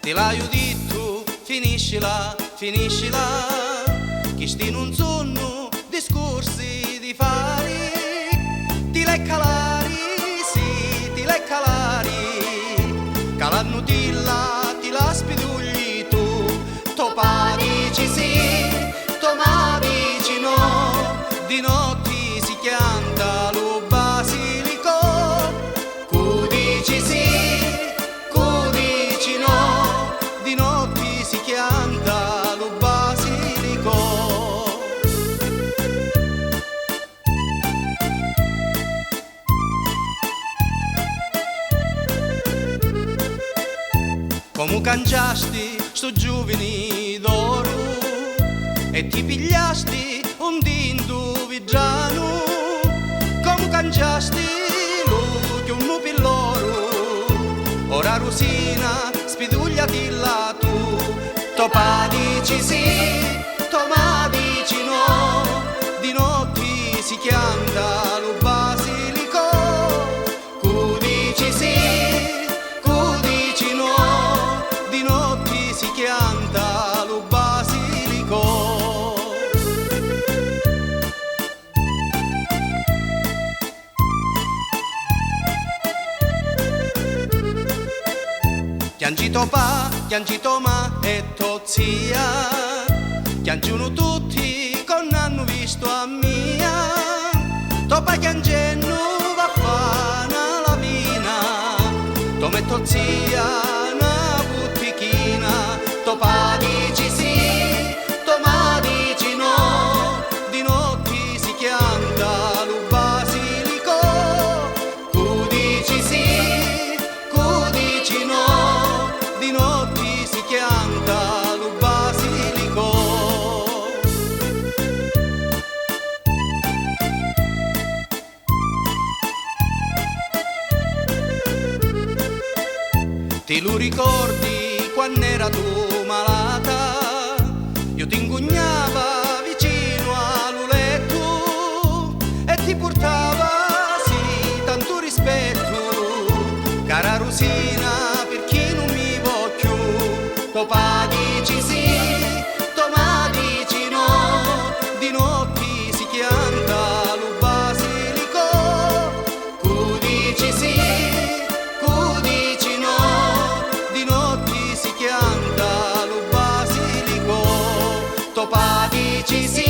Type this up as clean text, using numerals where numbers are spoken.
Te l'ho detto, finiscila, finiscila, che sti non sono discorsi di fare. Ti le calari, sì, ti le calari, calanno ti la spidugli tu, to parici sì, to ma dici no, di notti si chianta lo basilico, cu dici sì, cu dici no, di notti si chianta lo basilico. Come cangiasti sto giovani d'oro e ti pigliasti un dinto vigiano, come cangiasti lo che un pilloro, ora Rosina spidugliati là tu, to pa dici sì, to ma dici no, di notti si chianta lo basilico, cu dici sì, cu dici no, di notti si chianta lo basilico. Chiangito pa, chiangito ma e tozia, chiangiuno tutti con hanno visto a mia, topa chiangenno va fana la vina, to metto zia una buttichina, topa dici sì, to ma dici no, di notti si chianta lo basilico, cu dici sì, cu dici no, di notti si chianta lo basilico. Ti lo ricordi quando era tu malata? Io ti ingugnava vicino al letto e ti portava, sì, tanto rispetto, cara Rosina, per chi non mi vuoi più, to pa dici sì, to ma dici no, di notti si chianta lo basilico, cu dici sì, cu dici no, di notti si chianta lo basilico, to pa dici sì.